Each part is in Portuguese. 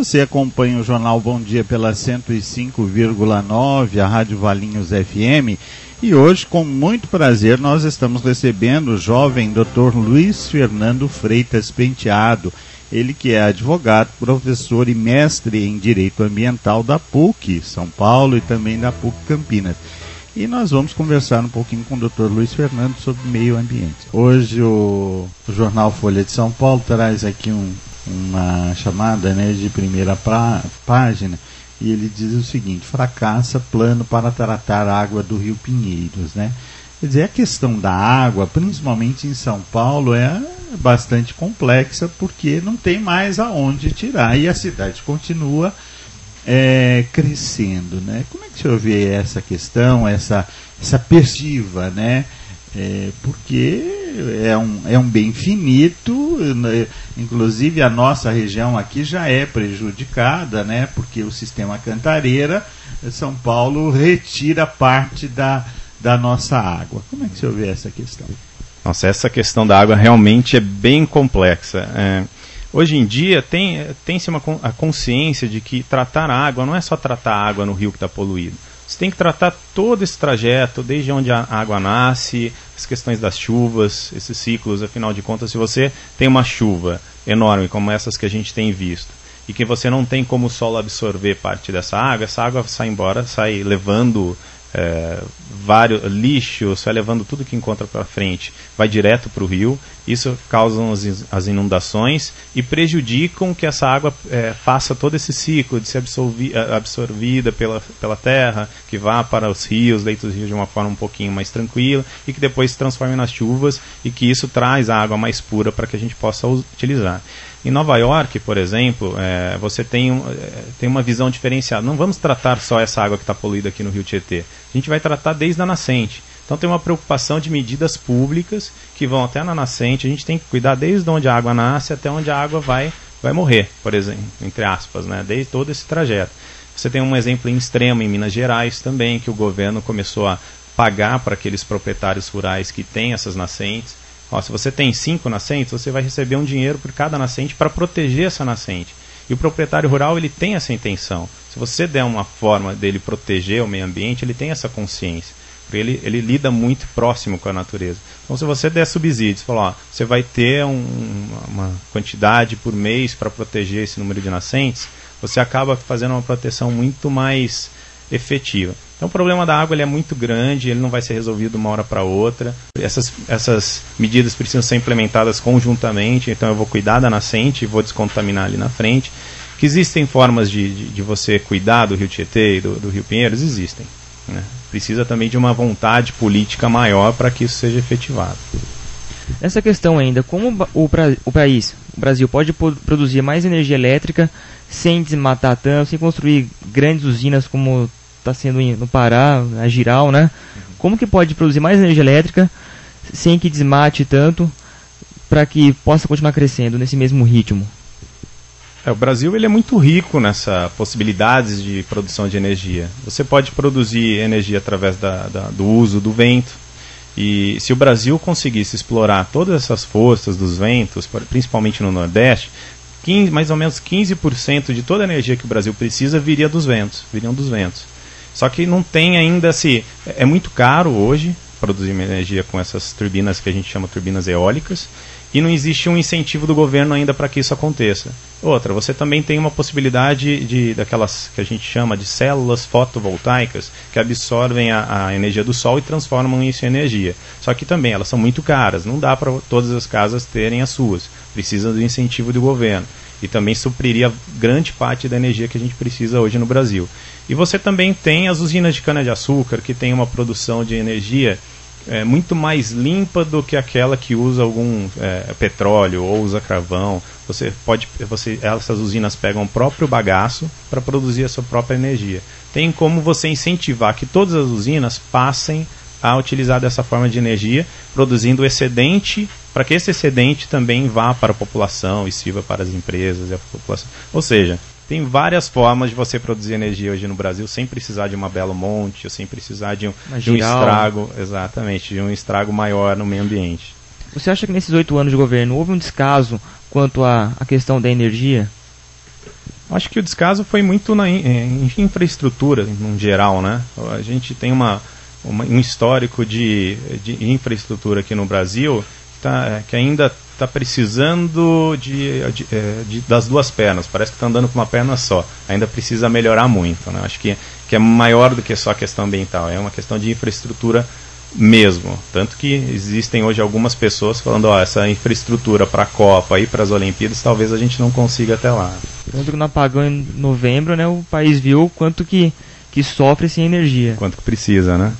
Você acompanha o Jornal Bom Dia pela 105,9, a Rádio Valinhos FM. E hoje, com muito prazer, nós estamos recebendo o jovem Dr. Luiz Fernando Freitas Penteado. Ele que é advogado, professor e mestre em Direito Ambiental da PUC São Paulo e também da PUC Campinas. E nós vamos conversar um pouquinho com o Dr. Luiz Fernando sobre meio ambiente. Hoje o jornal Folha de São Paulo traz aqui uma chamada, né, de primeira página, e ele diz o seguinte: fracassa plano para tratar água do Rio Pinheiros, né? Quer dizer, a questão da água, principalmente em São Paulo, é bastante complexa, porque não tem mais aonde tirar, e a cidade continua crescendo, né? Como é que o senhor vê essa questão, essa perspectiva, né? Porque é um bem finito, né? Inclusive a nossa região aqui já é prejudicada, né? Porque o sistema Cantareira, São Paulo retira parte da nossa água. Como é que o senhor vê essa questão? Nossa, essa questão da água realmente é bem complexa. Hoje em dia tem-se a consciência de que tratar a água não é só tratar a água no rio que está poluído. Você tem que tratar todo esse trajeto, desde onde a água nasce, as questões das chuvas, esses ciclos. Afinal de contas, se você tem uma chuva enorme como essas que a gente tem visto, e que você não tem como o solo absorver parte dessa água, essa água sai embora, sai levando vários lixos, vai levando tudo que encontra para frente, vai direto para o rio. Isso causa as inundações e prejudicam que essa água faça todo esse ciclo de ser absorvida pela terra, que vá para os rios, leitos dos rios de uma forma um pouquinho mais tranquila, e que depois se transforme nas chuvas, e que isso traz a água mais pura para que a gente possa utilizar. Em Nova York, por exemplo, você tem uma visão diferenciada. Não vamos tratar só essa água que está poluída aqui no Rio Tietê. A gente vai tratar desde a nascente. Então tem uma preocupação de medidas públicas que vão até na nascente. A gente tem que cuidar desde onde a água nasce até onde a água vai morrer, por exemplo, entre aspas, né? Desde todo esse trajeto. Você tem um exemplo em extremo em Minas Gerais também, que o governo começou a pagar para aqueles proprietários rurais que têm essas nascentes. Se você tem 5 nascentes, você vai receber um dinheiro por cada nascente para proteger essa nascente. E o proprietário rural, ele tem essa intenção. Se você der uma forma dele proteger o meio ambiente, ele tem essa consciência. Porque ele lida muito próximo com a natureza. Então, se você der subsídios, falar, você vai ter uma quantidade por mês para proteger esse número de nascentes, você acaba fazendo uma proteção muito mais efetiva. Então o problema da água ele é muito grande, ele não vai ser resolvido de uma hora para outra. Essas medidas precisam ser implementadas conjuntamente, então eu vou cuidar da nascente e vou descontaminar ali na frente. Que existem formas de você cuidar do Rio Tietê e do Rio Pinheiros? Existem, né? Precisa também de uma vontade política maior para que isso seja efetivado. Nessa questão ainda, como o Brasil, pode produzir mais energia elétrica sem desmatar tanto, sem construir grandes usinas como está sendo no Pará, na Giral, né? Como que pode produzir mais energia elétrica sem que desmate tanto, para que possa continuar crescendo nesse mesmo ritmo? O Brasil ele é muito rico nessas possibilidades de produção de energia. Você pode produzir energia através do uso do vento. E se o Brasil conseguisse explorar todas essas forças dos ventos, principalmente no Nordeste, mais ou menos 15% de toda a energia que o Brasil precisa viriam dos ventos. Só que não tem ainda é muito caro hoje produzir energia com essas turbinas que a gente chama turbinas eólicas, e não existe um incentivo do governo ainda para que isso aconteça. Outra, você também tem uma possibilidade daquelas que a gente chama de células fotovoltaicas, que absorvem a energia do sol e transformam isso em energia. Só que também elas são muito caras, não dá para todas as casas terem as suas. Precisa do incentivo do governo. E também supriria grande parte da energia que a gente precisa hoje no Brasil. E você também tem as usinas de cana-de-açúcar, que tem uma produção de energia muito mais limpa do que aquela que usa algum petróleo ou usa carvão. Essas usinas pegam o próprio bagaço para produzir a sua própria energia. Tem como você incentivar que todas as usinas passem a utilizar dessa forma de energia, produzindo excedente, para que esse excedente também vá para a população e sirva para as empresas e a população. Ou seja, tem várias formas de você produzir energia hoje no Brasil sem precisar de uma Belo Monte, ou sem precisar de um estrago, exatamente, de um estrago maior no meio ambiente. Você acha que nesses 8 anos de governo houve um descaso quanto à questão da energia? Acho que o descaso foi muito na infraestrutura, no geral, né? A gente tem um histórico de infraestrutura aqui no Brasil que ainda está precisando das duas pernas. Parece que está andando com uma perna só. Ainda precisa melhorar muito, né? Acho que é maior do que só a questão ambiental. É uma questão de infraestrutura mesmo. Tanto que existem hoje algumas pessoas falando, essa infraestrutura para a Copa e para as Olimpíadas, talvez a gente não consiga até lá. Tanto que no apagão em novembro, né, o país viu o quanto que sofre sem energia. Quanto que precisa, né?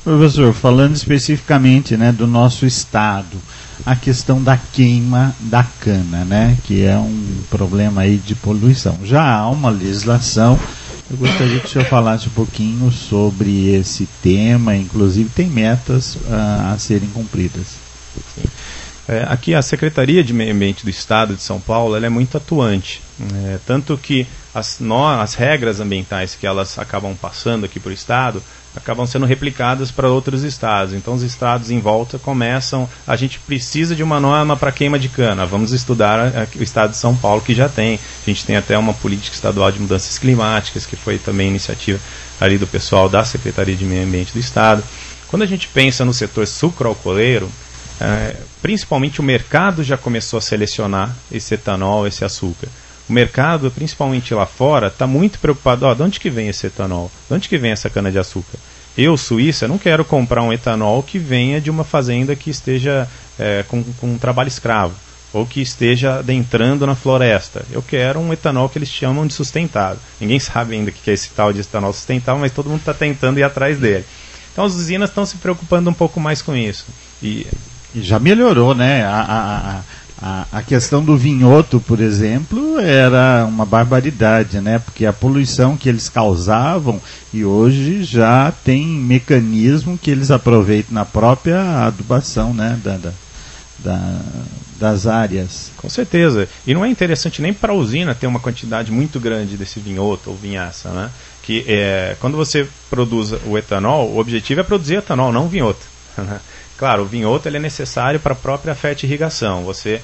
Professor, falando especificamente, né, do nosso estado, a questão da queima da cana, né, que é um problema aí de poluição. Já há uma legislação. Eu gostaria que o senhor falasse um pouquinho sobre esse tema, inclusive tem metas a serem cumpridas. Sim. Aqui a Secretaria de Meio Ambiente do Estado de São Paulo ela é muito atuante, tanto que as regras ambientais que elas acabam passando aqui para o Estado acabam sendo replicadas para outros estados. Então os estados em volta a gente precisa de uma norma para queima de cana, vamos estudar o estado de São Paulo que já tem. A gente tem até uma política estadual de mudanças climáticas, que foi também iniciativa ali do pessoal da Secretaria de Meio Ambiente do Estado. Quando a gente pensa no setor sucroalcooleiro, principalmente o mercado já começou a selecionar esse etanol, esse açúcar. O mercado, principalmente lá fora, está muito preocupado. De onde que vem esse etanol? De onde que vem essa cana-de-açúcar? Eu, Suíça, não quero comprar um etanol que venha de uma fazenda que esteja com um trabalho escravo, ou que esteja adentrando na floresta. Eu quero um etanol que eles chamam de sustentável. Ninguém sabe ainda o que é esse tal de etanol sustentável, mas todo mundo está tentando ir atrás dele. Então as usinas estão se preocupando um pouco mais com isso. E já melhorou, né? A questão do vinhoto, por exemplo, era uma barbaridade, né? Porque a poluição que eles causavam, e hoje já tem mecanismo que eles aproveitam na própria adubação, né? Das áreas. Com certeza. E não é interessante nem para a usina ter uma quantidade muito grande desse vinhoto ou vinhaça, né? Que quando você produz o etanol, o objetivo é produzir etanol, não vinhoto. Claro, o vinhoto ele é necessário para a própria fertirrigação. Você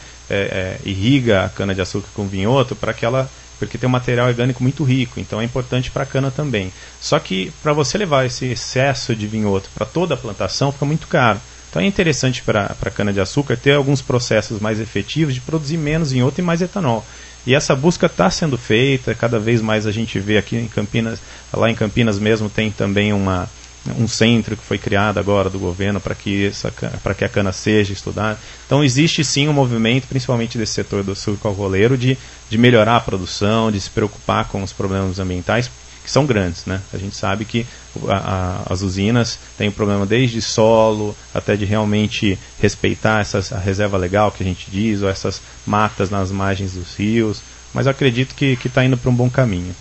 irriga a cana-de-açúcar com vinhoto porque tem um material orgânico muito rico, então é importante para a cana também. Só que para você levar esse excesso de vinhoto para toda a plantação fica muito caro. Então é interessante para a cana-de-açúcar ter alguns processos mais efetivos de produzir menos vinhoto e mais etanol. E essa busca está sendo feita, cada vez mais a gente vê aqui em Campinas, lá em Campinas mesmo tem também um centro que foi criado agora do governo para que a cana seja estudada. Então existe sim um movimento, principalmente desse setor do sucroalcooleiro, de melhorar a produção, de se preocupar com os problemas ambientais, que são grandes, né? A gente sabe que as usinas têm problema desde solo até de realmente respeitar a reserva legal que a gente diz, ou essas matas nas margens dos rios, mas eu acredito que está indo para um bom caminho.